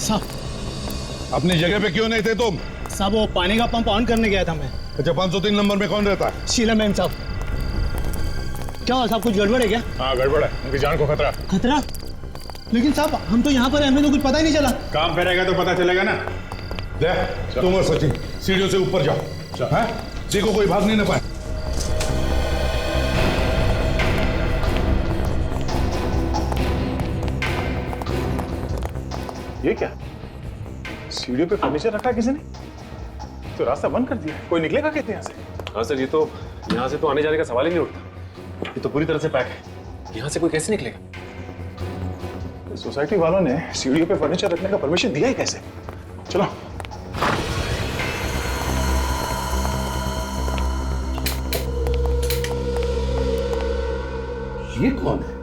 साहब अपनी जगह पे क्यों नहीं थे तुम? साहब वो पानी का पंप ऑन करने गया था मैं। अच्छा, 503 नंबर में कौन रहता है? शीला मैम साहब। क्या हुआ साहब, कुछ गड़बड़ है क्या? हाँ गड़बड़ है, उनकी जान को खतरा। खतरा? लेकिन साहब हम तो यहाँ पर हैं, हमें तो कुछ पता ही नहीं चला। काम पे रहेगा तो पता चलेगा ना। दे, तुम और सचिन सीढ़ियों से ऊपर जाओ। हाँ? देखो कोई भाग नहीं ना पाए। ये क्या, सीढ़ियों पे फर्नीचर रखा है किसी ने? तो रास्ता बंद कर दिया, कोई निकलेगा कैसे यहाँ से? हाँ सर, ये तो यहाँ से तो आने जाने का सवाल ही नहीं उठता। ये तो पूरी तरह से पैक है, यहाँ से कोई कैसे निकलेगा? सोसाइटी वालों ने सीढ़ियों पे फर्नीचर रखने का परमिशन दिया ही कैसे? चलो। ये कौन है?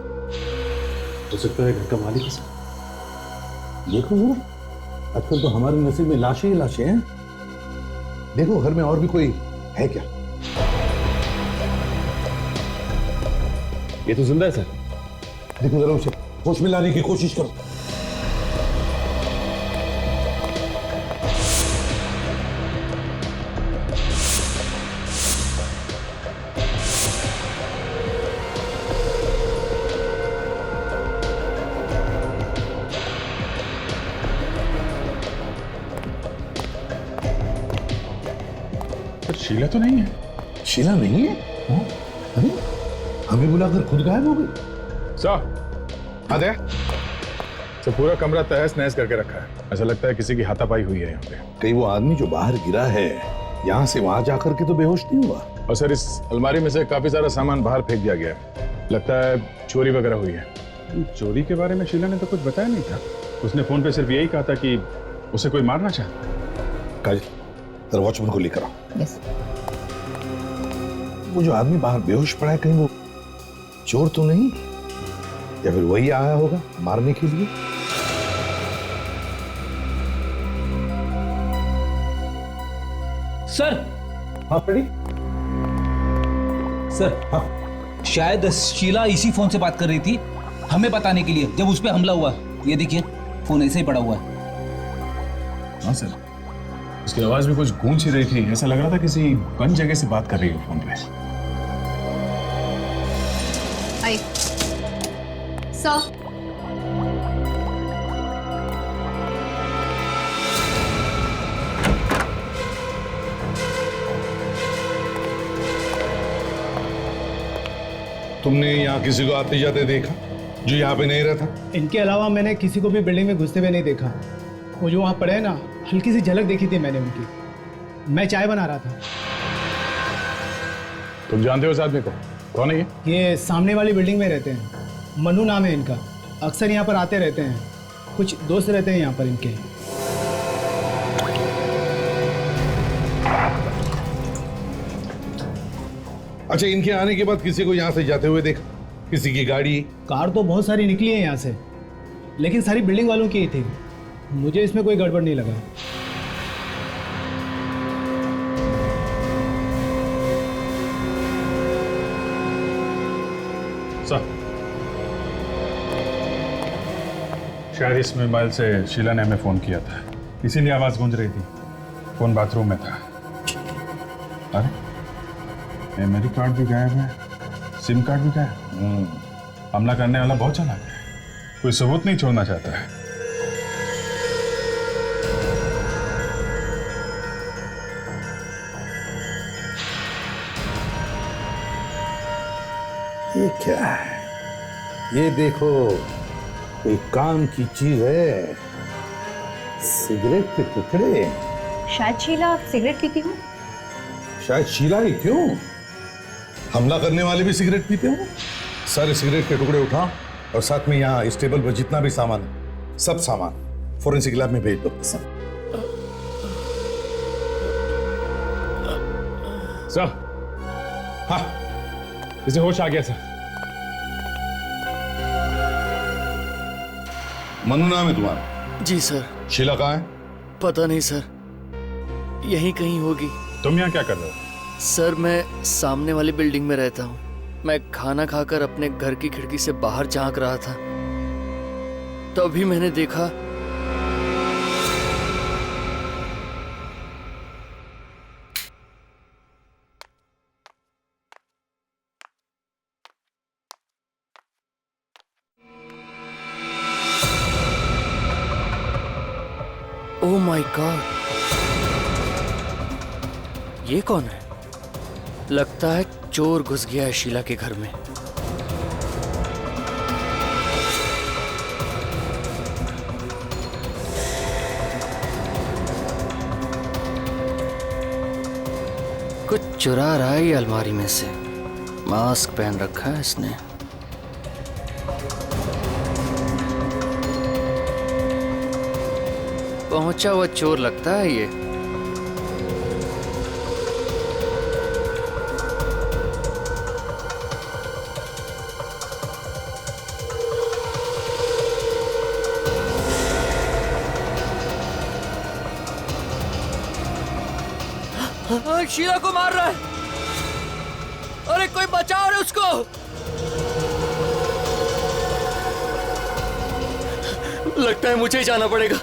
हो सकता है घर का मालिक है सर। देखो जरा, आजकल तो हमारे नसीब में लाशें ही लाशें हैं। देखो घर में और भी कोई है क्या? ये तो जिंदा है सर। देखो जरा, उसे होश में लाने की कोशिश करो। शीला तो नहीं है। शीला नहीं है? हाँ? अरे हमें बुलाकर खुद गायब हो गई। हाँ दे। तो पूरा कमरा तहस नहस करके रखा है, ऐसा लगता है किसी की हाथापाई हुई है यहाँ पे। कहीं वो आदमी जो बाहर गिरा है यहाँ से वहां जाकर के तो बेहोश नहीं हुआ? और सर इस अलमारी में से काफी सारा सामान बाहर फेंक दिया गया है, लगता है चोरी वगैरह हुई है। चोरी के बारे में शीला ने तो कुछ बताया नहीं था। उसने फोन पे सिर्फ यही कहा था कि उसे कोई मारना चाहता। काजल, जरा वॉचमैन को लेकर आओ। यस। वो जो आदमी बाहर बेहोश पड़ा है, कहीं वो चोर तो नहीं, या फिर वही आया होगा मारने के लिए? सर। हाँ फ्रेडी। सर हाँ, शायद शीला इसी फोन से बात कर रही थी हमें बताने के लिए, जब उस पे हमला हुआ। ये देखिए फोन ऐसे ही पड़ा हुआ है। हाँ सर, उसकी आवाज भी कुछ गूंज ही रही थी, ऐसा लग रहा था किसी बंद जगह से बात कर रही है फोन पे। आई सर। तुमने यहाँ किसी को आते जाते देखा जो यहाँ पे नहीं रहता? इनके अलावा मैंने किसी को भी बिल्डिंग में घुसते हुए नहीं देखा। वो जो वहाँ पड़े हैं ना, हल्की सी झलक देखी थी मैंने उनकी। मैं चाय बना रहा था। तुम जानते हो इस आदमी को? कौन है ये सामने वाली बिल्डिंग में रहते हैं, मनु नाम है इनका। अक्सर यहाँ पर आते रहते हैं, कुछ दोस्त रहते हैं यहाँ पर इनके। अच्छा, इनके आने के बाद किसी को यहाँ से जाते हुए देखा? किसी की गाड़ी? कार तो बहुत सारी निकली है यहाँ से, लेकिन सारी बिल्डिंग वालों की ही थी। मुझे इसमें कोई गड़बड़ नहीं लगा। सर, शायद इस मोबाइल से शीला ने हमें फोन किया था, इसीलिए आवाज गूंज रही थी। फोन बाथरूम में था। अरे मेमोरी कार्ड भी गायब है, सिम कार्ड भी गायब। हमला करने वाला बहुत चालाक है, कोई सबूत नहीं छोड़ना चाहता है। ये क्या है? ये देखो, कोई काम की चीज है। सिगरेट के टुकड़े। शायद शीला सिगरेट पीती हूँ। शायद शीला ही क्यों, हमला करने वाले भी सिगरेट पीते हो। सारे सिगरेट के टुकड़े उठाओ और साथ में यहाँ इस टेबल पर जितना भी सामान है, सब सामान फोरेंसिक लैब में भेज दो। सर, हाँ, इसे होश आ गया सर। मनु नाम है तुम्हारा? जी सर। शीला कहाँ है? पता नहीं सर, यहीं कहीं होगी। तुम यहाँ क्या कर रहे हो? सर मैं सामने वाली बिल्डिंग में रहता हूँ। मैं खाना खाकर अपने घर की खिड़की से बाहर झांक रहा था, तभी मैंने देखा ओह माय गॉड, ये कौन है? लगता है चोर घुस गया है शीला के घर में। कुछ चुरा रहा है ये अलमारी में से। मास्क पहन रखा है इसने। पहुंचा हुआ चोर लगता है ये। शीला को मार रहा है। अरे कोई बचाओ रे उसको। लगता है मुझे ही जाना पड़ेगा।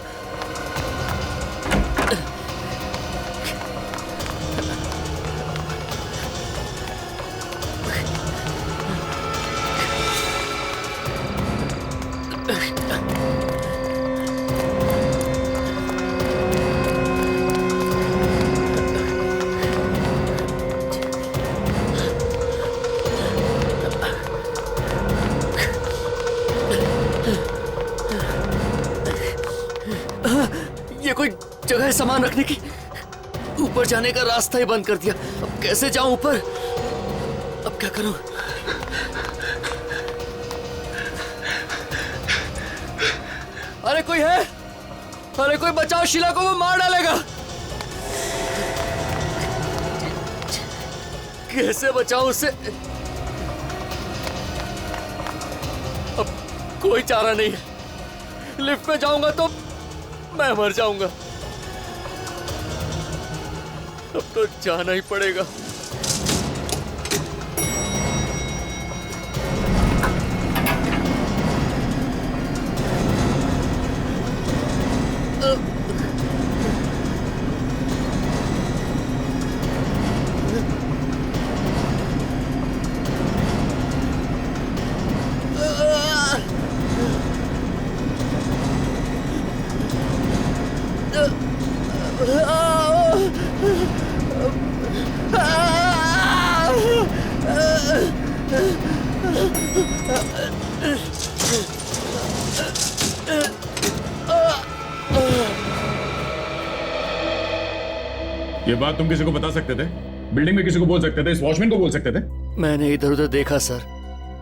कोई जगह है सामान रखने की। ऊपर जाने का रास्ता ही बंद कर दिया। अब कैसे जाऊं ऊपर? अब क्या करूं? अरे कोई है? अरे कोई बचाओ, शीला को वो मार डालेगा। कैसे बचाऊं उसे? अब कोई चारा नहीं है। लिफ्ट में जाऊंगा तो मैं मर जाऊंगा। अब तो जाना ही पड़ेगा। ये बात तुम किसी को बता सकते थे? बिल्डिंग में किसी को बोल सकते थे? इस वॉचमैन को बोल सकते थे? मैंने इधर उधर देखा सर,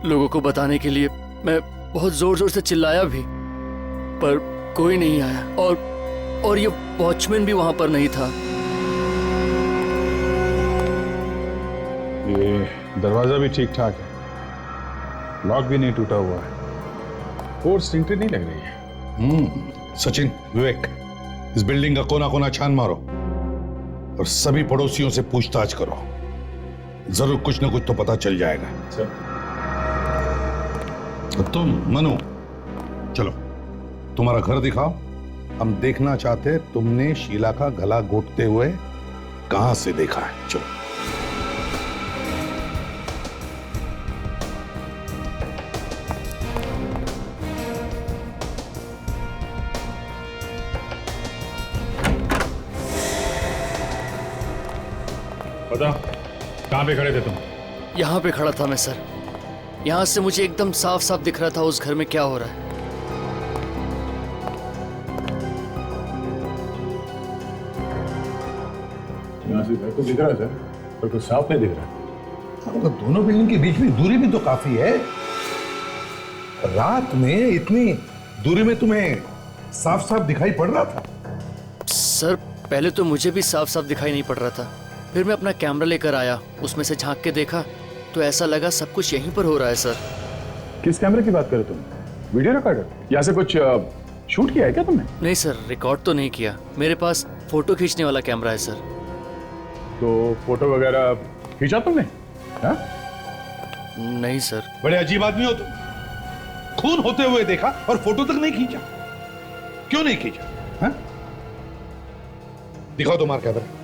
लोगों को बताने के लिए। मैं बहुत जोर जोर से चिल्लाया भी, पर कोई नहीं आया। और ये वॉचमैन भी वहां पर नहीं था। ये दरवाजा भी ठीक ठाक है, लॉक भी नहीं टूटा हुआ है, फोर्स एंट्री नहीं लग रही है। सचिन, विवेक, इस बिल्डिंग का कोना कोना छान मारो और सभी पड़ोसियों से पूछताछ करो। जरूर कुछ ना कुछ तो पता चल जाएगा। तो तुम मनु, चलो तुम्हारा घर दिखाओ। हम देखना चाहते हैं तुमने शीला का गला घोटते हुए कहां से देखा है। चलो। पता कहां पे खड़े थे तुम? यहाँ पे खड़ा था मैं सर। यहाँ से मुझे एकदम साफ साफ दिख रहा था उस घर में क्या हो रहा है। यहाँ से घर तो दिख रहा है सर, पर कुछ साफ नहीं दिख रहा। तो दोनों बिल्डिंग के बीच में दूरी भी तो काफी है। रात में इतनी दूरी में तुम्हें साफ साफ दिखाई पड़ रहा था? सर पहले तो मुझे भी साफ साफ दिखाई नहीं पड़ रहा था, फिर मैं अपना कैमरा लेकर आया, उसमें से झांक के देखा तो ऐसा लगा सब कुछ यहीं पर हो रहा है सर। किस कैमरे की बात कर रहे तुम? Video recorder? यहाँ से कुछ शूट किया है क्या तुमने? नहीं सर, रिकॉर्ड तो नहीं किया। मेरे पास फोटो खींचने वाला कैमरा है सर। तो फोटो वगैरह खींचा तुमने? हाँ? नहीं सर। बड़े अजीब आदमी हो तुम। खून होते हुए देखा और फोटो तक नहीं खींचा। क्यों नहीं खींचा? हाँ? दिखाओ तुम्हारा कैमरा।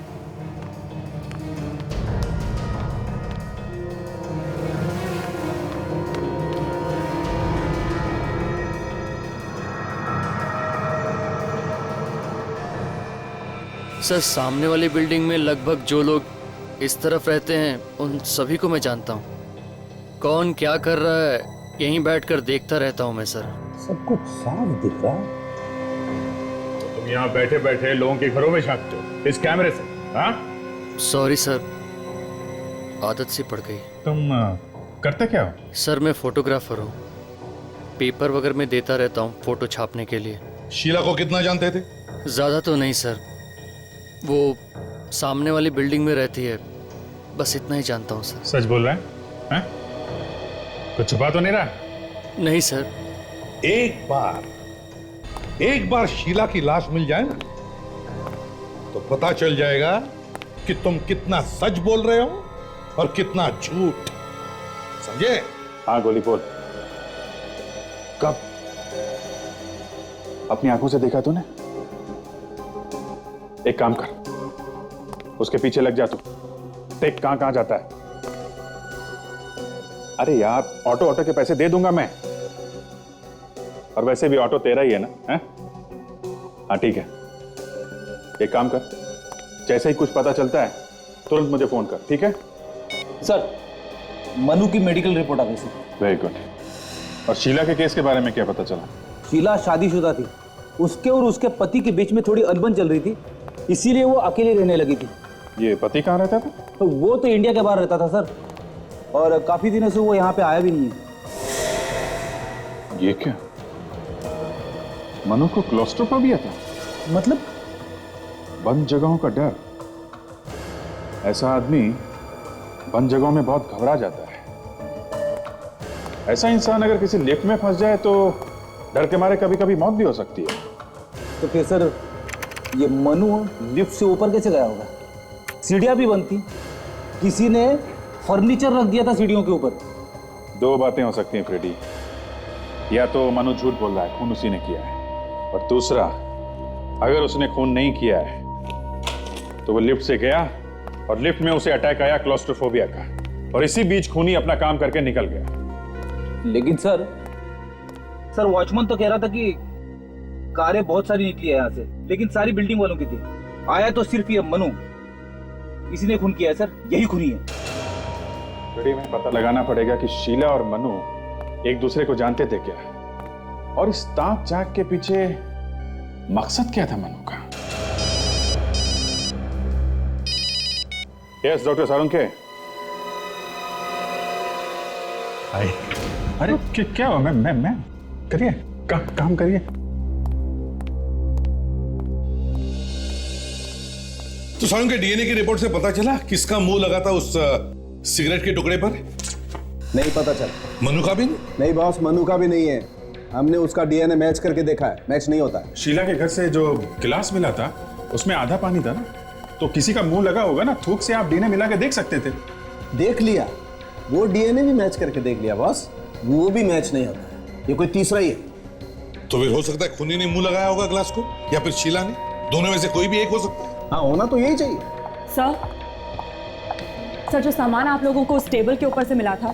सर सामने वाली बिल्डिंग में लगभग जो लोग इस तरफ रहते हैं उन सभी को मैं जानता हूँ। कौन क्या कर रहा है यहीं बैठकर देखता रहता हूँ मैं सर। सब कुछ साफ दिख रहा है। तुम यहाँ बैठे बैठे लोगों के घरों में झांकते हो इस कैमरे से, हाँ? सॉरी सर, आदत सी पड़ गई। तुम करते क्या हो? सर मैं फोटोग्राफर हूँ, पेपर वगैरह में देता रहता हूँ फोटो छापने के लिए। शीला को कितना जानते थे? ज़्यादा तो नहीं सर, वो सामने वाली बिल्डिंग में रहती है, बस इतना ही जानता हूँ सर। सच बोल रहा है, हैं? कुछ छुपा तो नहीं रहा? नहीं सर। एक बार शीला की लाश मिल जाए ना तो पता चल जाएगा कि तुम कितना सच बोल रहे हो और कितना झूठ, समझे? हाँ गोली बोल। कब? अपनी आंखों से देखा तूने? एक काम कर, उसके पीछे लग जा तू, देख कहां कहां जाता है। अरे यार ऑटो के पैसे दे दूंगा मैं, और वैसे भी ऑटो तेरा ही है ना, हैं? हाँ ठीक है, एक काम कर, जैसे ही कुछ पता चलता है तुरंत मुझे फोन कर, ठीक है? सर मनु की मेडिकल रिपोर्ट आ गई सर। Very good. और शीला के केस के बारे में क्या पता चला? शीला शादीशुदा थी, उसके और उसके पति के बीच में थोड़ी अनबन चल रही थी, इसीलिए वो अकेली रहने लगी थी। ये पति कहाँ रहता था? तो वो तो इंडिया के बाहर रहता था सर, और काफी दिनों से वो यहाँ पे आया भी नहीं है। ये क्या, मनु को क्लॉस्ट्रोफोबिया था? मतलब? बंद जगहों का डर। ऐसा आदमी बंद जगहों में बहुत घबरा जाता है। ऐसा इंसान अगर किसी लिफ्ट में फंस जाए तो डर के मारे कभी कभी मौत भी हो सकती है। तो फिर सर ये मनु लिफ्ट से ऊपर कैसे गया होगा? सीढ़ियां भी बंद थी, किसी ने फर्नीचर रख दिया था सीढ़ियों के ऊपर। दो बातें हो सकती हैं फ्रेडी, या तो मनु झूठ बोल रहा है, खून उसी ने किया है, और दूसरा अगर उसने खून नहीं किया है तो वो लिफ्ट से गया और लिफ्ट में उसे अटैक आया क्लॉस्ट्रोफोबिया का, और इसी बीच खूनी अपना काम करके निकल गया। लेकिन सर वॉचमैन तो कह रहा था कि कारें बहुत सारी निकली है यहाँ से, लेकिन सारी बिल्डिंग वालों की थी। आया तो सिर्फ ये मनु, इसी ने खून किया है सर, यही खूनी है। फ्रेडी में पता लगाना पड़ेगा कि शीला और मनु एक दूसरे को जानते थे क्या, और इस ताक झांक के पीछे मकसद क्या था मनु का। यस डॉक्टर सारुंके। अरे क्या हुआ? मैं करिए, काम करिए। तो सारुण के डीएनए की रिपोर्ट से पता चला किसका मुंह लगा था उस सिगरेट के टुकड़े पर? नहीं पता चला। मनु का भी नहीं बॉस, मनु का भी नहीं है। हमने उसका डीएनए मैच करके देखा है, मैच नहीं होता है। शीला के घर से जो गिलास मिला था उसमें आधा पानी था ना, तो किसी का मुंह लगा होगा ना, थूक से आप डीएनए मिला के देख सकते थे। देख लिया, वो डीएनए भी मैच करके देख लिया बॉस, वो भी मैच नहीं होता है। ये कोई तीसरा ही है। तो फिर हो सकता है खूनी ने मुंह लगाया होगा ग्लास को, या फिर शीला ने, दोनों में से कोई भी एक हो सकता है। हाँ होना तो यही चाहिए। सर जो सामान आप लोगों को उस टेबल के ऊपर से मिला था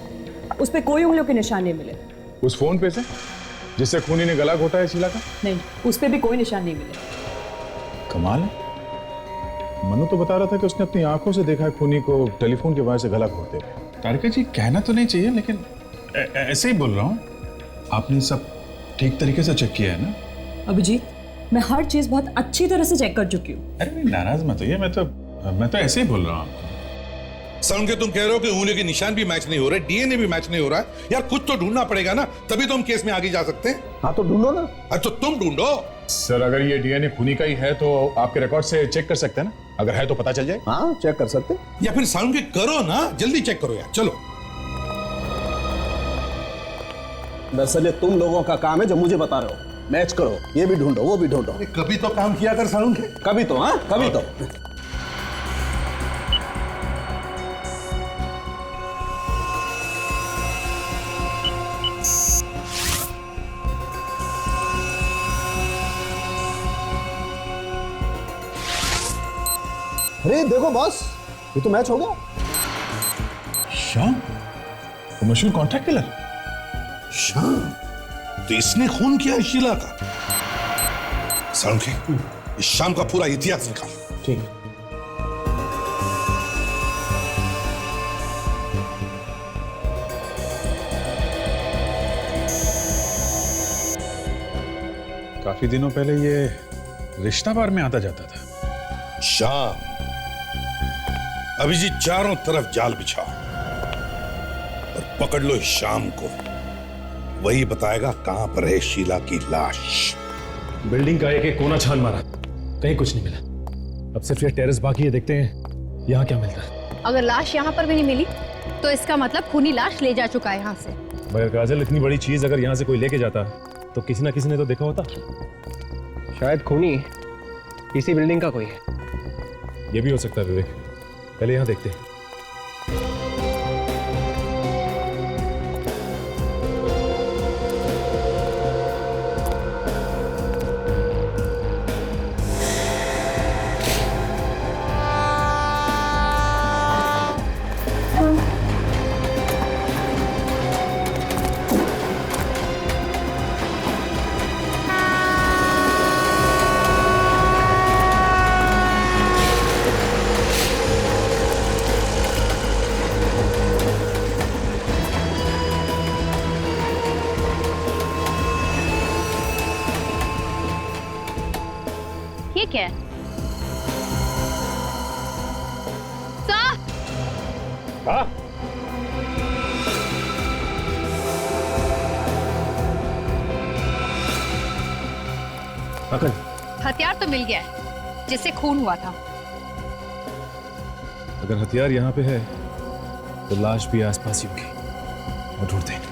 उस पे कोई उंगलियों के निशान नहीं मिले। उस फोन पे से जिससे खूनी ने गला घोटा है शीला का? नहीं, उस पे भी कोई निशान नहीं मिले। कमाल है, मनु तो बता रहा था कि उसने अपनी आंखों से देखा है खूनी को टेलीफोन के वजह से गला घोटते हुए। तारिका जी कहना तो नहीं चाहिए, लेकिन ऐसे ही बोल रहा हूँ, आपने सब ठीक तरीके से चेक किया है ना? अभिजीत, मैं हर चीज बहुत अच्छी तरह से चेक कर चुकी हूँ। अरे नाराज मत होइए, मैं तो ऐसे ही बोल रहा हूँ आपको। सारुण के तुम कह रहे हो कि उंगलियों के निशान भी मैच नहीं हो रहे, डीएनए भी मैच नहीं हो रहा है। यार कुछ तो ढूंढना पड़ेगा ना, तभी तो हम केस में आगे जा सकते हैं। हाँ तो ढूंढो ना। अरे तो तुम ढूंढो। सर अगर ये डीएनए खूनी का ही है तो आपके रिकॉर्ड से चेक कर सकते हैं ना, अगर है तो पता चल जाए। हाँ चेक कर सकते। या फिर सारुण के करो ना, जल्दी चेक करो यार, चलो। दरअसल तुम लोगों का काम है जो मुझे बता रहे हो, मैच करो, ये भी ढूंढो वो भी ढूंढो। कभी तो काम किया कर सारुण के। कभी तो, हाँ कभी तो। अरे देखो बॉस, ये तो मैच हो गया। श्याम, वो मशहूर कॉन्ट्रैक्ट किलर श्याम, तो इसने खून किया शीला का। सारुण के इस शाम का पूरा इतिहास निकाल, ठीक है। काफी दिनों पहले ये रिश्ता बार में आता जाता था। शाम, अभिजीत चारों तरफ जाल बिछाओ और पकड़ लो इस शाम को। वही बताएगा कहां पर है शीला की लाश। बिल्डिंग का एक एक कोना छान मारा, कहीं कुछ नहीं मिला। अब सिर्फ ये टेरेस बाकी है, देखते हैं यहाँ क्या मिलता है। अगर लाश यहाँ पर भी नहीं मिली तो इसका मतलब खूनी लाश ले जा चुका है यहाँ से। मगर काजल, इतनी बड़ी चीज अगर यहाँ से कोई लेके जाता तो किसी ना किसी ने तो देखा होता। शायद खूनी इसी बिल्डिंग का कोई है। ये भी हो सकता है विवेक, पहले यहाँ देखते हैं। ठीक है सर। हाँ, अकल, हथियार तो मिल गया है जिससे खून हुआ था। अगर हथियार यहाँ पे है तो लाश भी आसपास ही होगी। और ढूंढते हैं।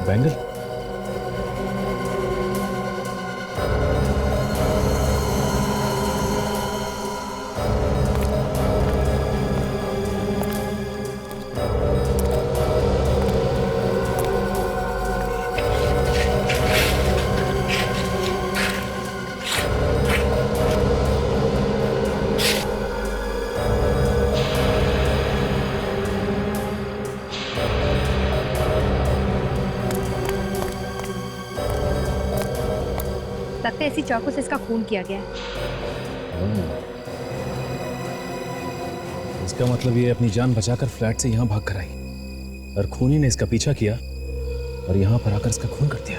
बैंगल, लगता है इसी चाकू से इसका खून किया गया है। इसका मतलब ये अपनी जान बचाकर फ्लैट से यहाँ भाग कर आई और खूनी ने इसका पीछा किया और यहाँ पर आकर इसका खून कर दिया।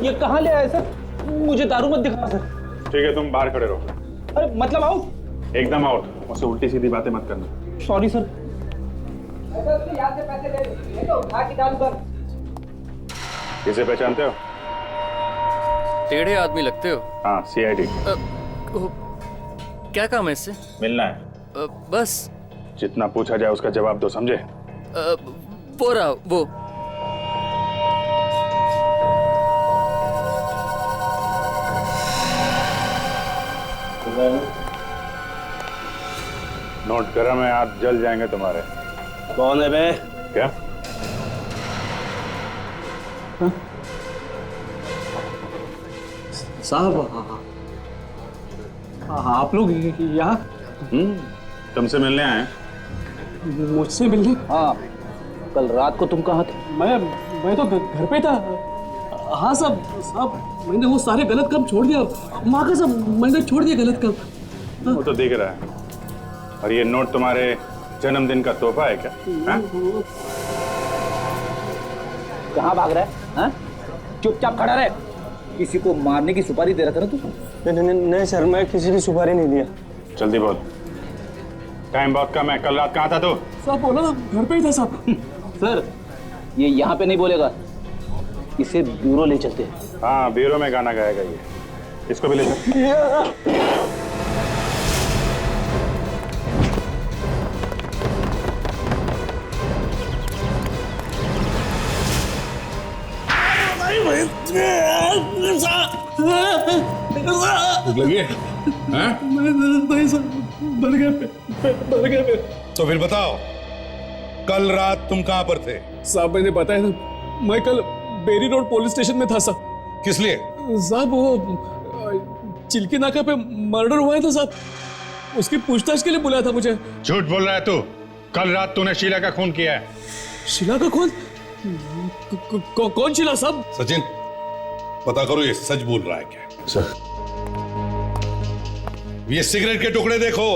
ये कहाँ ले आए सर? मुझे दारू मत दिखा सर। ठीक है, तुम बाहर खड़े रहो। अरे मतलब आउट? एकदम आउट। मुझसे उल्टी सीधी बातें मत करना। Sorry sir. याद से पैसे ले लो, उठा के दारू कर। किसे पहचानते हो? टेढ़े आदमी लगते हो। हाँ, CID। क्या काम है इससे? मिलना है। बस जितना पूछा जाए उसका जवाब दो, समझे? वो रहा वो। नोट गरम है, हाथ जल जाएंगे तुम्हारे। कौन है बे? क्या? साहब, आप लोग यहाँ? तुमसे मिलने आए? मुझसे मिलने? हाँ, कल रात को तुम कहाँ थे? मैं तो घर पे था। हाँ साहब, मैंने वो सारे गलत काम छोड़ दिया। माँ का सब मैंने छोड़ दिया गलत काम। वो तो दिख रहा है। और ये नोट तुम्हारे जन्मदिन का तोहफा है क्या? कहाँ भाग रहा है? हाँ? चुपचाप खड़ा रहे। किसी को मारने की सुपारी दे रहा था ना तू? नहीं सर, मैं किसी की सुपारी नहीं दिया। जल्दी बोल, टाइम बहुत कम है। कल रात कहाँ था तू? साहब बोला ना, घर पे ही था साहब। सर, ये यहाँ पे नहीं बोलेगा, इसे ब्यूरो ले चलते हैं। हाँ, ब्यूरो में गाना गाएगा ये। इसको भी ले चल। भूख लगी है? हाँ? नहीं सर, भर गया। तो फिर बताओ, कल रात तुम कहां पर थे? साहब मैंने बताया ना, मैं कल बेरी रोड पुलिस स्टेशन में था साहब। किस लिए? साहब वो चिल्की नाका पे मर्डर हुआ है था साहब, उसकी पूछताछ के लिए बुलाया था मुझे। झूठ बोल रहा है तू। कल रात तूने शीला का खून किया है। शीला का खून? कौन शीला साहब? सचिन, पता करो ये सच बोल रहा है क्या। सर, ये सिगरेट के टुकड़े देखो,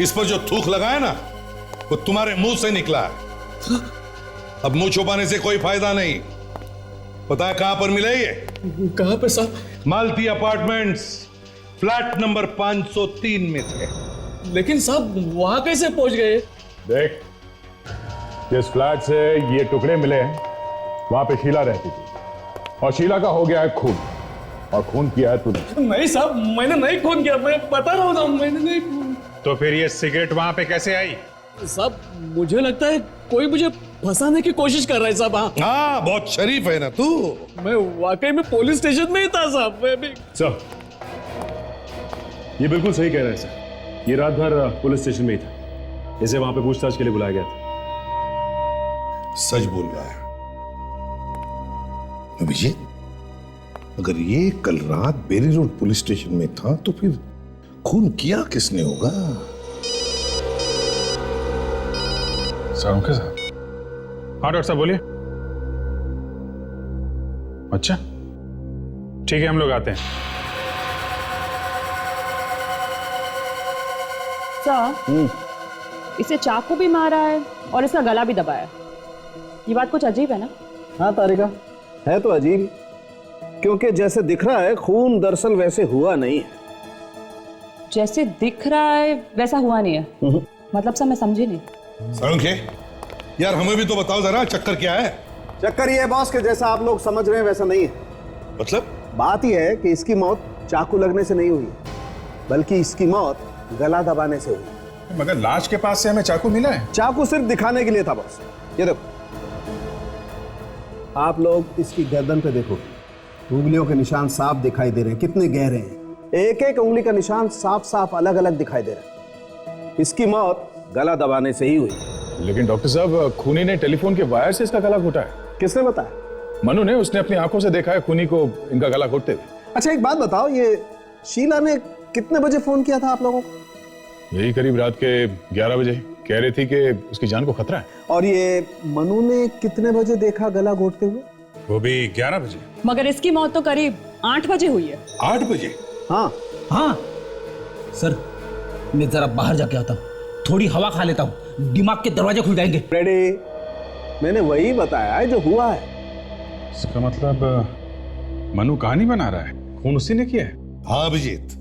इस पर जो थूक लगा है ना वो तुम्हारे मुंह से निकला है। अब मुंह छुपाने से कोई फायदा नहीं। पता है कहां पर मिले ये? कहां पे साहब? मालती अपार्टमेंट्स, फ्लैट नंबर 503 में थे। लेकिन साहब वहां कैसे पहुंच गए? देख, जिस फ्लैट से ये टुकड़े मिले हैं वहां पे शीला रहती थी और शीला का हो गया है खून, और खून किया है तूने। नहीं साहब, मैंने नहीं खून किया, मैं बता रहा हूँ, मैंने नहीं खून। तो फिर ये सिगरेट वहां पे कैसे आई? साहब मुझे लगता है कोई मुझे फंसाने की कोशिश कर रहा है साहब। हाँ, बहुत शरीफ है ना तू। मैं वाकई में पुलिस स्टेशन में ही था साहब। मैं भी सर, ये बिल्कुल सही कह रहे हैं सर। ये रात भर पुलिस स्टेशन में ही था। इसे वहां पे पूछताछ के लिए बुलाया गया था। सच बोल रहा है अभिजीत। अगर ये कल रात बेरी रोड पुलिस स्टेशन में था तो फिर खून किया किसने होगा? सर उनके साथ? हाँ डॉक्टर साहब बोलिए। अच्छा ठीक है, हम लोग आते हैं। सर, इसे चाकू भी मारा है और इसका गला भी दबाया है। ये बात कुछ अजीब है ना? हाँ तारिका, है तो अजीब ही, क्योंकि जैसे दिख रहा है खून दरअसल वैसे हुआ नहीं है। जैसे दिख रहा है वैसा हुआ नहीं है? मतलब सर मैं समझी नहीं। सरुखे, यार हमें भी तो बताओ जरा, चक्कर क्या है? चक्कर ये है बॉस कि जैसा आप लोग समझ रहे हैं वैसा नहीं है। मतलब? बात यह है कि इसकी मौत चाकू लगने से नहीं हुई, बल्कि इसकी मौत गला दबाने से हुई। मगर लाश के पास से हमें चाकू मिला है। चाकू सिर्फ दिखाने के लिए था बॉस। ये देखो, आप लोग इसकी गर्दन पे देखो, उंगलियों के निशान साफ दिखाई दे रहे हैं, कितने गहरे हैं। एक एक उंगली का निशान साफ साफ अलग अलग दिखाई दे रहा है। इसकी मौत गला दबाने से ही हुई। लेकिन डॉक्टर साहब, खूनी ने टेलीफोन के वायर से इसका गला घोटा है। किसने बताया? मनु ने, उसने अपनी आंखों से देखा है खूनी को इनका गला घोटते हुए। अच्छा एक बात बताओ, ये शीला ने कितने बजे फोन किया था आप लोगों को? यही करीब रात के 11 बजे। कह रही थी कि उसकी जान को खतरा है। और ये मनु ने कितने बजे देखा गला घोटते हुए? वो भी 11 बजे। मगर इसकी मौत तो करीब 8 बजे हुई है। 8 बजे? हाँ हाँ सर, मैं जरा बाहर जाके आता हूँ, थोड़ी हवा खा लेता हूँ, दिमाग के दरवाजे खुल जाएंगे। रेडी, मैंने वही बताया है जो हुआ है। इसका मतलब मनु कहानी बना रहा है, खून उसी ने किया है। हाँ अभिजीत,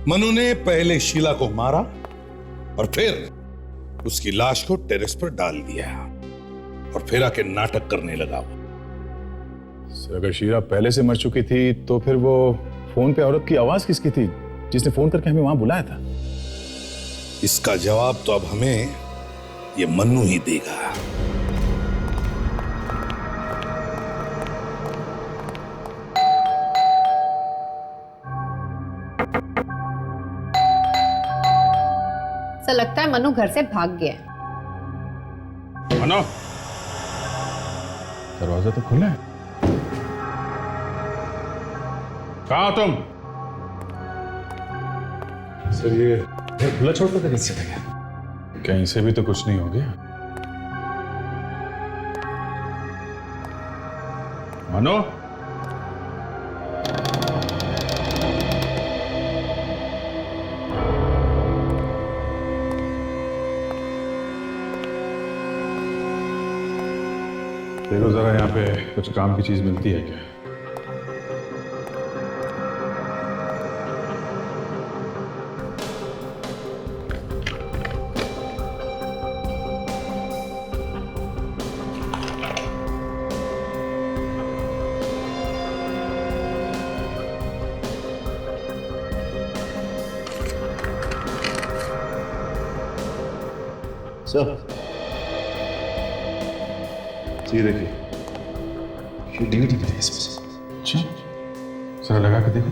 मनु ने पहले शीला को मारा और फिर उसकी लाश को टेरेस पर डाल दिया और फिर आके नाटक करने लगा। अगर शीला पहले से मर चुकी थी तो फिर वो फोन पे औरत की आवाज किसकी थी जिसने फोन करके हमें वहां बुलाया था? इसका जवाब तो अब हमें ये मन्नू ही देगा। ऐसा लगता है मनु घर से भाग गया है। मनु, दरवाजा तो खुला है। कहाँ हो तुम? सर ये खुला छोड़कर कहीं से गया? कहीं से भी तो कुछ नहीं हो गया। मनु, देखो जरा यहाँ पे कुछ काम की चीज मिलती है क्या? सर, ये देखिए, ये डीवीडी भी है इसमें। अच्छा, जरा लगा के देखो।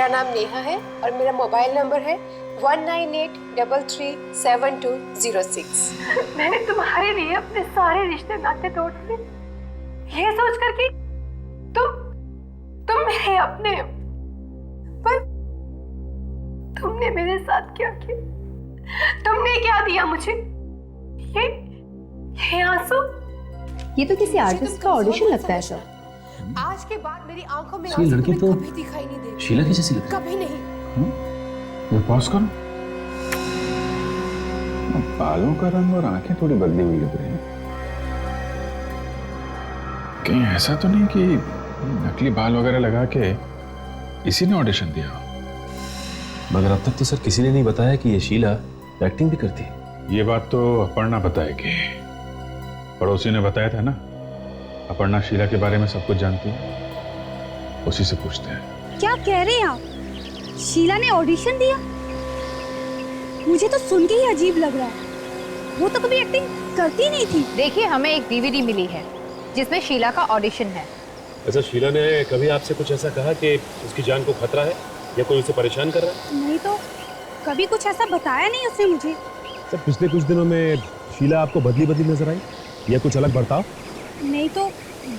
मेरा नाम नेहा है और मेरा मोबाइल नंबर है 1983372006। मैंने तुम्हारे लिए अपने सारे रिश्ते नाते तोड़ दिए, ये सोच कर कि तुम मेरे अपने हो, पर तुमने मेरे साथ क्या किया? तुमने क्या दिया मुझे? ये आंसू? ये तो किसी आर्टिस्ट का ऑडिशन लगता है सर। आज के बाद मेरी आंखों में ये आंसू लड़की तुम्हें तो कभी दिखाई नहीं देगी। शीला की जैसी लगती कभी नहीं। ये पॉज करो। बालों का रंग और आंखें थोड़ी बदली हुई लग रही हैं। कहीं ऐसा तो नहीं कि नकली बाल वगैरह लगा के इसी ने ऑडिशन दिया हो? मगर अब तक तो सर किसी ने नहीं बताया कि ये शीला एक्टिंग भी करती है। ये बात तो अपर्णा बताएगी। पड़ोसी ने बताया था ना, अपर्णा शीला के बारे में सब कुछ जानती है, उसी से पूछते हैं। क्या कह रहे हैं आप? शीला ने ऑडिशन दिया? मुझे तो सुन के ही अजीब लग रहा है। वो तो कभी एक्टिंग करती नहीं थी। देखिए, हमें एक डीवीडी मिली है जिसमें शीला का ऑडिशन है। अच्छा, शीला ने कभी आपसे कुछ ऐसा कहा कि उसकी जान को खतरा है या कोई उसे परेशान कर रहा है? नहीं तो कभी कुछ ऐसा बताया नहीं उसने मुझे। सर, पिछले कुछ दिनों में शीला आपको बदली नजर आई या कुछ अलग बर्ताव? नहीं तो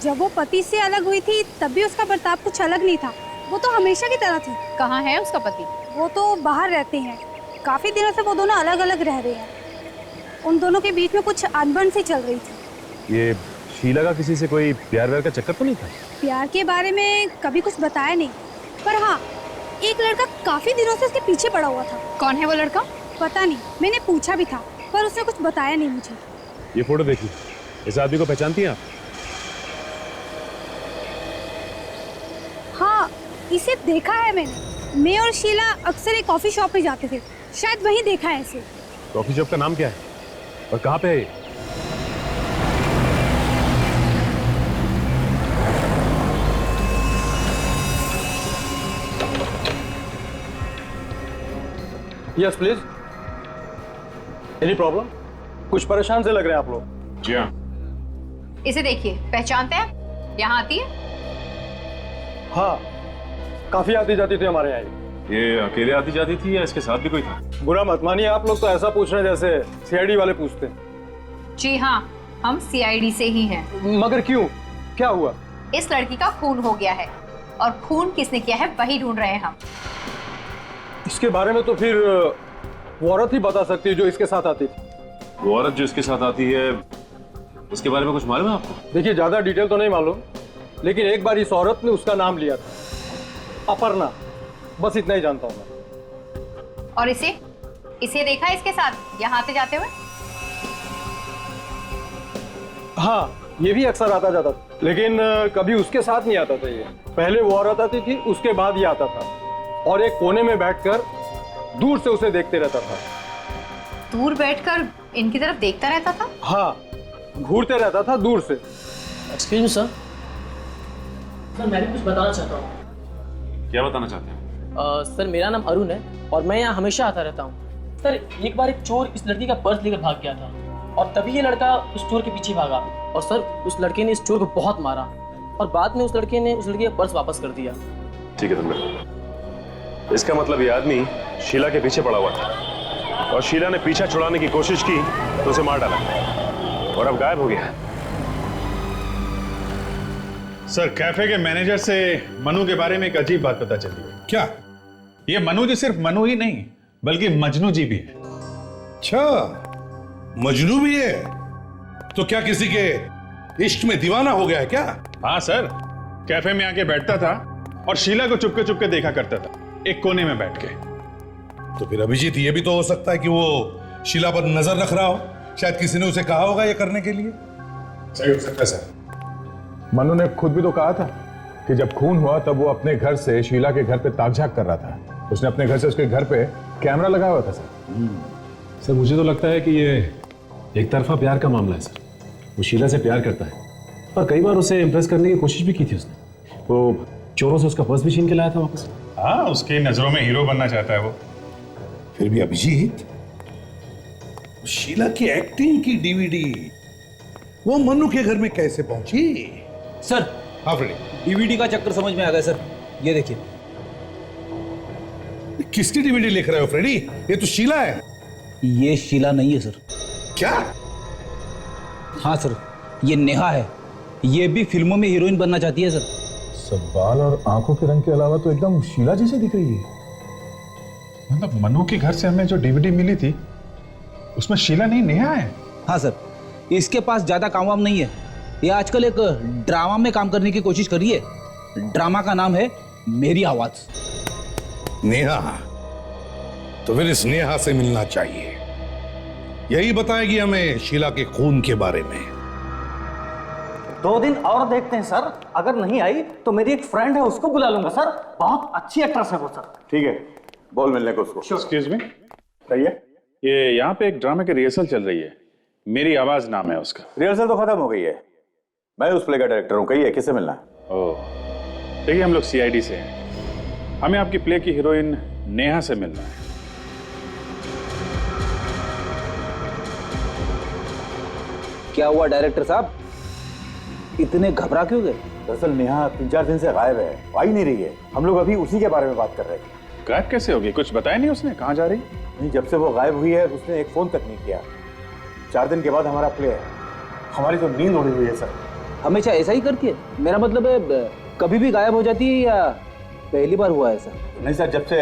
जब वो पति से अलग हुई थी तब भी उसका बर्ताव कुछ अलग नहीं था। वो तो हमेशा की तरह थी। कहाँ है उसका पति? वो तो बाहर रहते हैं। काफी दिनों से वो दोनों अलग अलग रह रहे हैं। उन दोनों के बीच में कुछ अनबन सी चल रही थी। ये शीला का किसी से कोई प्यार व्यार का चक्कर तो नहीं था? प्यार के बारे में कभी कुछ बताया नहीं, पर हाँ, एक लड़का काफी दिनों से उसके पीछे पड़ा हुआ था। कौन है वो लड़का? पता नहीं, मैंने पूछा भी था पर उसने कुछ बताया नहीं मुझे। ये फोटो देखिए, इस आदमी को पहचानती हैं आप? हाँ, इसे देखा है मैंने। मैं और शीला अक्सर एक कॉफी शॉप में जाते थे, शायद वहीं देखा है इसे। कॉफी शॉप का नाम क्या है और कहाँ पे है ये? Yes please. Any problem? कुछ परेशान से लग रहे हैं आप लोग। जी हाँ। इसे देखिए, पहचानते हैं? यहाँ आती है? हाँ, काफी आती जाती थी हमारे यहाँ। ये अकेले आती जाती थी या इसके साथ भी कोई था? बुरा मत मानिए, आप लोग तो ऐसा पूछ रहे हैं जैसे सीआईडी वाले पूछते हैं। जी हाँ, हम सीआईडी से ही हैं। मगर क्यों, क्या हुआ? इस लड़की का खून हो गया है और खून किसने किया है वही ढूंढ रहे हैं हम। इसके बारे में तो फिर वो औरत ही बता सकती है जो इसके साथ आती थी। वो औरत जो इसके साथ आती है, उसके बारे में कुछ मालूम है आपको? देखिए, ज्यादा डिटेल तो नहीं मालूम, लेकिन एक बार इस औरत ने उसका नाम लिया था, अपर्णा। बस इतना ही जानता हूँ मैं। और इसे देखा है इसके साथ यहाँ आते जाते हुए? हाँ, ये भी अक्सर आता जाता था, लेकिन कभी उसके साथ नहीं आता था। ये पहले वो औरत आती थी, उसके बाद ये आता था और एक कोने में बैठकर दूर से उसे देखते रहता था। दूर बैठकर इनकी तरफ देखता रहता था? हाँ, घूरते रहता था दूर से। एक्सक्यूज मी सर, मैं भी कुछ बताना चाहता हूँ। क्या बताना चाहते हैं? सर, मेरा नाम अरुण है और मैं यहाँ हमेशा आता रहता हूँ। सर, एक बार एक चोर इस लड़की का पर्स लेकर भाग गया था और तभी ये लड़का उस चोर के पीछे भागा और सर उस लड़के ने इस चोर को बहुत मारा और बाद में उस लड़के ने उस लड़की का पर्स वापस कर दिया। ठीक है तुमने, इसका मतलब ये आदमी शीला के पीछे पड़ा हुआ था और शीला ने पीछा छुड़ाने की कोशिश की तो उसे मार डाला और अब गायब हो गया। सर, कैफे के मैनेजर से मनु के बारे में एक अजीब बात पता चली है। क्या? ये मनु जी सिर्फ मनु ही नहीं बल्कि मजनू जी भी है। अच्छा, मजनू भी है? तो क्या किसी के इश्क में दीवाना हो गया है क्या? हाँ सर, कैफे में आके बैठता था और शीला को चुपके चुपके देखा करता था, एक कोने में बैठ के। तो फिर अभिजीत, ये भी तो हो सकता है कि वो शीला पर नजर रख रहा हो। शायद किसी ने उसे कहा होगा ये करने के लिए। सही हो सकता है सर। मनु ने खुद भी तो कहा था कि जब खून हुआ तब वो अपने घर से शीला के घर पे ताक-झाक कर रहा था। उसने अपने घर से उसके घर पे कैमरा लगाया हुआ था सर। सर, मुझे तो लगता है कि ये एक तरफा प्यार का मामला है सर। वो शीला से प्यार करता है पर कई बार उसे इम्प्रेस करने की कोशिश भी की थी उसने। वो चोरों से उसका पर्स भी छीन के लाया था वापस। हाँ, उसकी नजरों में हीरो बनना चाहता है वो। फिर भी अभिजीत, शीला की एक्टिंग की डीवीडी वो मनु के घर में कैसे पहुंची? सर, हाँ फ्रेडी, डीवीडी का चक्कर समझ में आ गया सर। ये देखिए, किसकी डीवीडी लिख रहे हो फ्रेडी? ये तो शीला है। ये शीला नहीं है सर। क्या? हाँ सर, ये नेहा है। ये भी फिल्मों में हीरोइन बनना चाहती है सर। सब बाल और आंखों के रंग के अलावा तो एकदम शीला जैसे दिख रही है। मतलब मनु के घर से हमें जो डीवीडी मिली थी उसमें शीला नहीं नेहा है। हाँ सर, इसके पास ज्यादा काम वाम नहीं है। ये आजकल एक ड्रामा में काम करने की कोशिश कर रही है। ड्रामा का नाम है मेरी आवाज। नेहा? तो फिर इस नेहा से मिलना चाहिए। यही बताएगी हमें शीला के खून के बारे में। 2 दिन और देखते हैं सर। अगर नहीं आई तो मेरी एक फ्रेंड है, उसको बुला लूंगा सर। बहुत अच्छी एक्ट्रेस है वो सर। ठीक है, बोल मिलने को उसको। एक्सक्यूज मी, कहिए। ये यहाँ पे एक ड्रामे की रिहर्सल चल रही है, मेरी आवाज नाम है उसका। रिहर्सल तो खत्म हो गई है, मैं उस प्ले का डायरेक्टर हूँ। कहिए किससे मिलना है? ओह, देखिए हम लोग CID से हैं, हमें आपकी प्ले की हीरोइन नेहा से मिलना है। क्या हुआ डायरेक्टर साहब, इतने घबरा क्यों गए? दरअसल नेहा 3-4 दिन से गायब है, आ ही नहीं रही है। हम लोग अभी उसी के बारे में बात कर रहे थे। गायब कैसे होगी? कुछ बताया नहीं उसने कहाँ जा रही? नहीं, जब से वो गायब हुई है उसने एक फोन तक नहीं किया। 4 दिन के बाद हमारा प्ले है। हमारी तो नींद उड़ी हुई है सर। हमेशा ऐसा ही करती है? मेरा मतलब है कभी भी गायब हो जाती है या पहली बार हुआ ऐसा? नहीं सर, जब से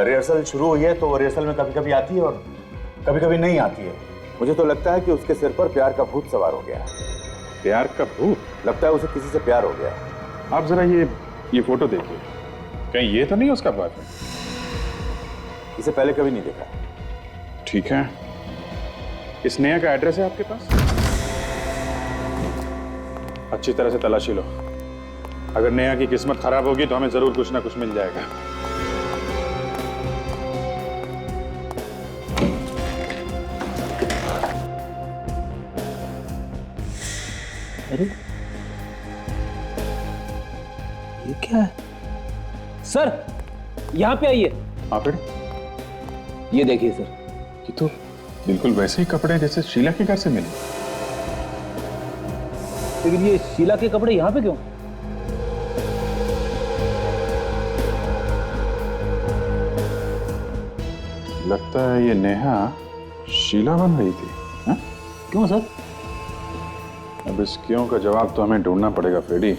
रिहर्सल शुरू हुई है तो रिहर्सल में कभी कभी आती है और कभी कभी नहीं आती है। मुझे तो लगता है कि उसके सिर पर प्यार का भूत सवार हो गया है। प्यार का भूत? लगता है उसे किसी से प्यार हो गया। आप जरा ये फोटो देखिए, कहीं ये तो नहीं उसका बॉयफ्रेंड? इसे पहले कभी नहीं देखा। ठीक है, इस नेहा का एड्रेस है आपके पास? अच्छी तरह से तलाशी लो। अगर नेहा की किस्मत खराब होगी तो हमें जरूर कुछ ना कुछ मिल जाएगा। अरे ये क्या है? सर यहाँ पे आइए। हाँ फिर? ये देखिए सर। ये तो बिल्कुल वैसे ही कपड़े हैं जैसे शीला के घर से मिले। लेकिन ये शीला के कपड़े यहाँ पे क्यों? लगता है ये नेहा शीला बन रही थी। हा? क्यों सर? अब इस क्यों का जवाब तो हमें ढूंढना पड़ेगा फ्रेडी।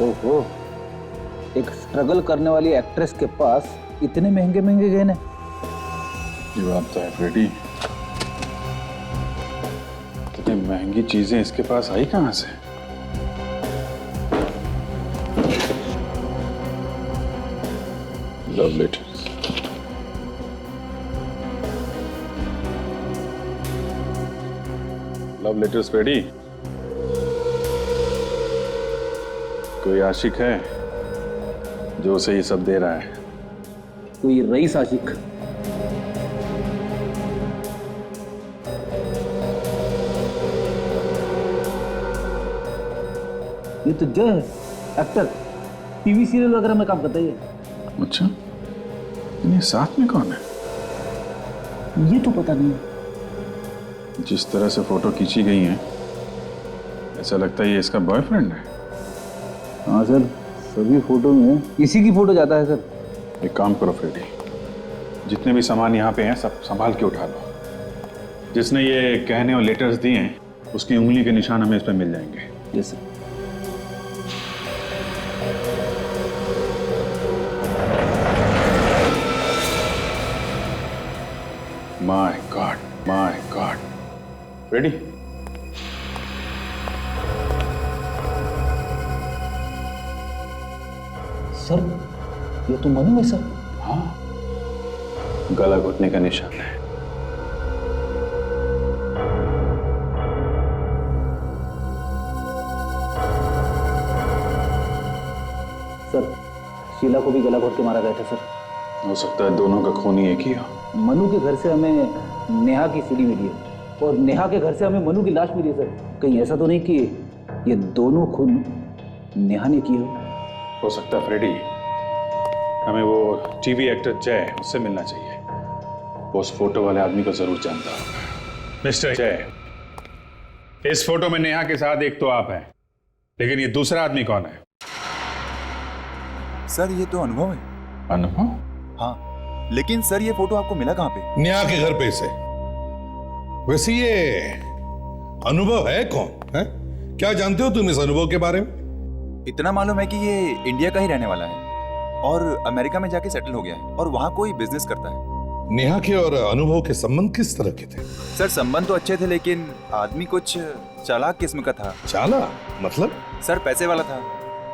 ओहो, एक स्ट्रगल करने वाली एक्ट्रेस के पास इतने महंगे महंगे गहने। जवाब तो है फ्रेडी, इतनी महंगी चीजें इसके पास आई कहां से? Love letters. Love letters Freddie. कोई आशिक है जो उसे ये सब दे रहा है? कोई रईस आशिक? ये तो जय है, एक्टर, टीवी सीरियल वगैरह में काम करता है ये। अच्छा, ये साथ में कौन है? ये तो पता नहीं। जिस तरह से फोटो खींची गई है ऐसा लगता है ये इसका बॉयफ्रेंड है। हाँ सर, सभी फोटो में इसी की फोटो जाता है सर। एक काम करो फ्रेडी, जितने भी सामान यहाँ पे हैं सब संभाल के उठा लो। जिसने ये कहने और लेटर्स दिए हैं उसकी उंगली के निशान हमें इस पर मिल जाएंगे। Yes sir. My God. Ready? Sir ये तो मनु है सर। हाँ, गला घुटने का निशान है। सर शीला को भी गला घोट के मारा गया था सर। हो सकता है दोनों का खून ही एक ही हो। मनु के घर से हमें नेहा की सीडी मिली है और नेहा के घर से हमें मनु की लाश मिली है सर। कहीं ऐसा तो नहीं कि ये दोनों खून नेहा ने की हो सकता है फ्रेडी, हमें वो टीवी एक्टर जय उससे मिलना चाहिए। वो उस फोटो वाले आदमी को जरूर जानता होगा। मिस्टर जय, इस फोटो में नेहा के साथ एक तो आप हैं, लेकिन ये दूसरा आदमी कौन है? सर ये तो अनुभव है। अनुभव? हाँ, लेकिन सर ये फोटो आपको मिला कहाँ पे? नेहा के घर पे से। वैसे ये अनुभव है कौन है? क्या जानते हो तुम इस अनुभव के बारे में? इतना मालूम है कि ये इंडिया का ही रहने वाला है और अमेरिका में जाके सेटल हो गया है और वहाँ कोई बिजनेस करता है। नेहा के और अनुभव के संबंध किस तरह के थे? सर संबंध तो अच्छे थे, लेकिन आदमी कुछ चालाक किस्म का था। चालाक मतलब? सर पैसे वाला था।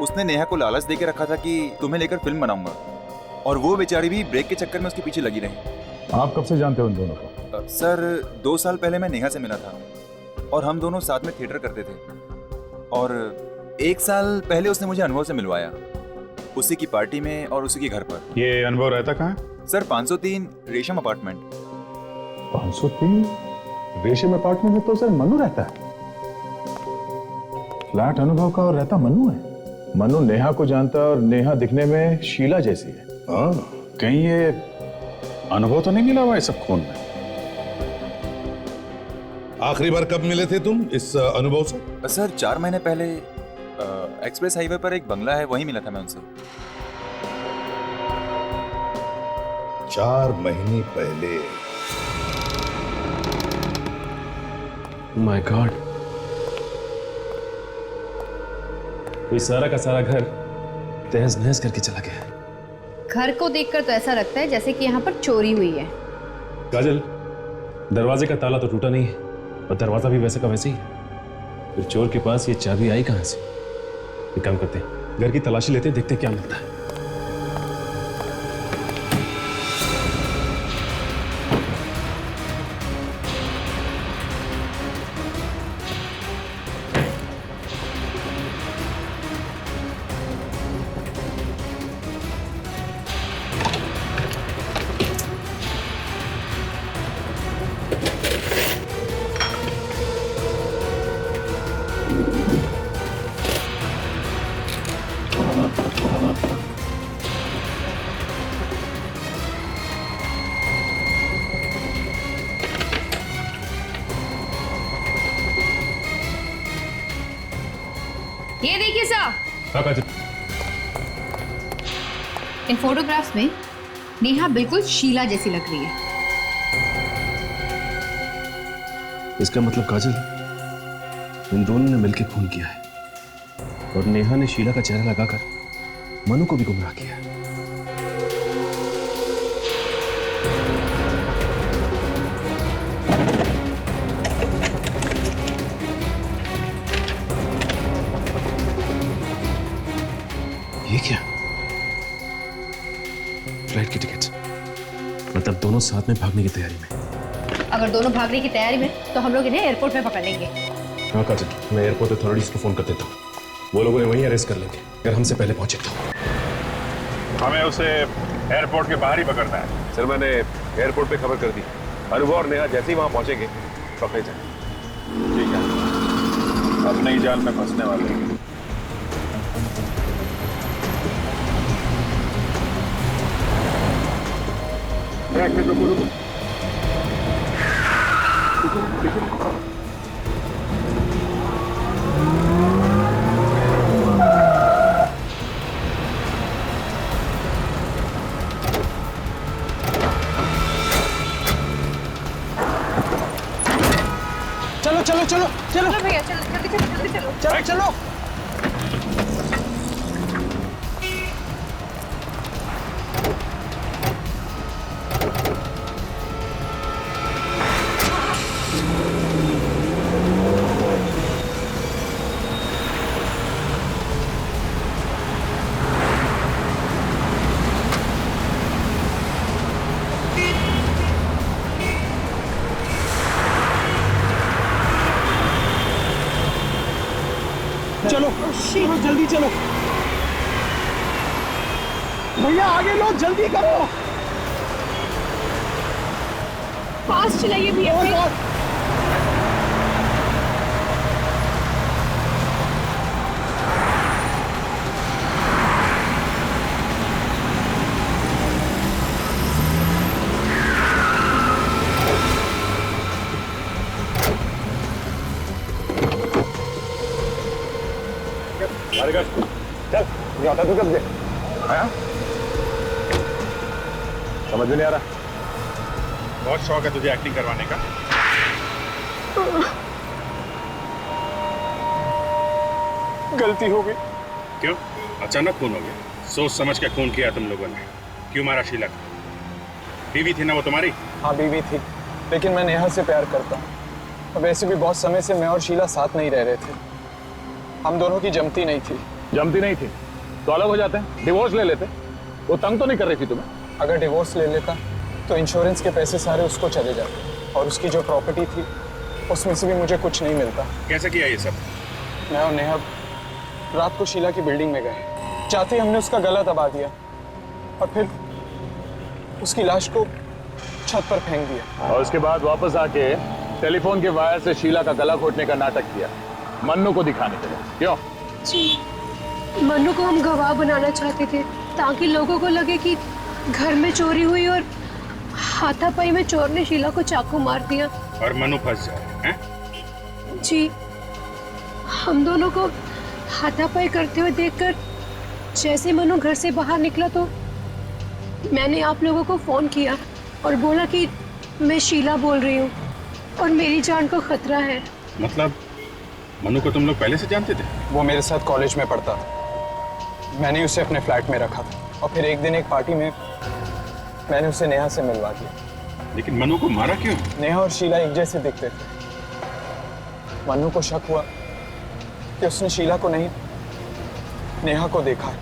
उसने नेहा को लालच देके रखा था कि तुम्हें लेकर फिल्म बनाऊंगा, और वो बेचारी भी ब्रेक के चक्कर में उसके पीछे लगी रही। आप कब से जानते हो उन दोनों को? सर 2 साल पहले मैं नेहा से मिला था और हम दोनों साथ में थिएटर करते थे, और 1 साल पहले उसने मुझे अनुभव से मिलवाया, उसी की पार्टी में और उसी के घर पर। ये अनुभव रहता कहाँ? सर 503 रेशम अपार्टमेंट। 503 रेशम अपार्टमेंट में तो सर मनु रहता है। फ्लैट अनुभव का और रहता मनु है। मनु नेहा को जानता और नेहा दिखने में शीला जैसी है। हाँ, कहीं ये अनुभव तो नहीं मिला हुआ है सब खून में? आखिरी बार कब मिले थे तुम इस अनुभव से? सर 4 महीने पहले एक्सप्रेस हाईवे पर एक बंगला है, वहीं मिला था मैं उनसे। 4 महीने पहले? माय गॉड, कोई सारा का सारा घर तहस नहस करके चला गया। घर को देखकर तो ऐसा लगता है जैसे कि यहाँ पर चोरी हुई है। काजल, दरवाजे का ताला तो टूटा नहीं है और दरवाजा भी वैसे का वैसे ही है। फिर चोर के पास ये चाबी आई कहां से? एक काम करते हैं, घर की तलाशी लेते हैं, देखते हैं क्या मिलता है। ये देखिए साहब, हाँ काजल, इन फोटोग्राफ्स में नेहा बिल्कुल शीला जैसी लग रही है। इसका मतलब काजल, इन दोनों ने मिलकर खून किया है और नेहा ने शीला का चेहरा लगाकर मनु को भी गुमराह किया है। ये क्या? फ्लाइट की टिकट, मतलब दोनों साथ में भागने की तैयारी में। अगर दोनों भागने की तैयारी में तो हम लोग इन्हें एयरपोर्ट में पकड़ लेंगे। हाँ काजल, मैं एयरपोर्ट अथॉरिटीज को फोन कर देता हूँ, वो लोगों ने वहीं अरेस्ट कर लेंगे अगर हमसे पहले पहुंचे तो। हमें उसे एयरपोर्ट के बाहर ही पकड़ना है। सर मैंने एयरपोर्ट पे खबर कर दी, अनुभव और नेहा जैसे ही वहां पहुंचेंगे पकड़े जाएंगे। ठीक है, अपने ही जाल में फंसने वाले हैं। चलो चलो चलो चलो भैया, चलो जल्दी चलो, जल्दी चलो। चलो चलो। चलो चलो जल्दी चलो भैया, आगे लो, जल्दी करो। फास्ट चलाइए भैया। क्या होता है, तू कब दे आया? समझ में नहीं आ रहा। बहुत शौक है तुझे एक्टिंग करवाने का। गलती हो गई। क्यों अचानक खून हो गया? सोच समझ के खून किया तुम लोगों ने। क्यों मारा शीला को? बीवी थी ना वो तुम्हारी? हाँ बीवी थी, लेकिन मैं नेहा से प्यार करता हूँ। और वैसे भी बहुत समय से मैं और शीला साथ नहीं रह रहे थे। हम दोनों की जमती नहीं थी। जमती नहीं थी तो अलग हो जाते हैं, डिवोर्स ले लेते। वो तंग तो नहीं कर रही थी तुम्हें? अगर डिवोर्स ले लेता तो इंश्योरेंस के पैसे सारे उसको चले जाते और उसकी जो प्रॉपर्टी थी उसमें से भी मुझे कुछ नहीं मिलता। कैसे किया ये सब? मैं और नेहा रात को शीला की बिल्डिंग में गए, चाहते ही हमने उसका गला दबा दिया और फिर उसकी लाश को छत पर फेंक दिया। और उसके बाद वापस आके टेलीफोन के वायर से शीला का गला घोटने का नाटक किया, मन्नू को दिखाने के लिए। क्यों? जी, मन्नू को हम गवाह बनाना चाहते थे ताकि लोगों को लगे कि घर में चोरी हुई और हाथापाई में चोर ने शीला को चाकू मार दिया और मनु फंस जाए हैं? जी, हम दोनों को हाथापाई करते हुए देखकर जैसे मनु घर से बाहर निकला तो मैंने आप लोगों को फोन किया और बोला कि मैं शीला बोल रही हूँ और मेरी जान को खतरा है। मतलब मनु को तुम लोग पहले से जानते थे? वो मेरे साथ कॉलेज में पढ़ता था, मैंने उसे अपने फ्लैट में रखा था और फिर एक दिन एक पार्टी में मैंने उसे नेहा से मिलवा दिया। लेकिन मनु को मारा क्यों? नेहा और शीला एक जैसे दिखते थे। मनु को शक हुआ कि उसने शीला को नहीं नेहा को देखा है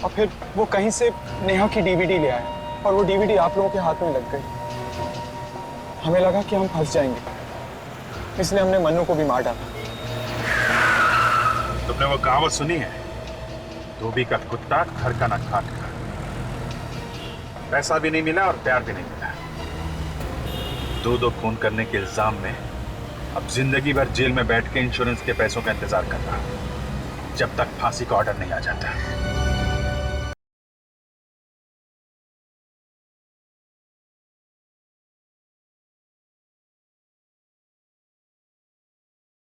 और फिर वो कहीं से नेहा की डीवीडी ले आया और वो डीवीडी आप लोगों के हाथ में लग गई। हमें लगा कि हम फंस जाएंगे, इसलिए हमने मनु को भी मार डाला। तुमने वो कहावत सुनी है, धोबी का कुत्ता घर का न खाट का। पैसा भी नहीं मिला और प्यार भी नहीं मिला। दो खून करने के इल्जाम में अब जिंदगी भर जेल में बैठ के इंश्योरेंस के पैसों का इंतजार करना, जब तक फांसी का ऑर्डर नहीं आ जाता।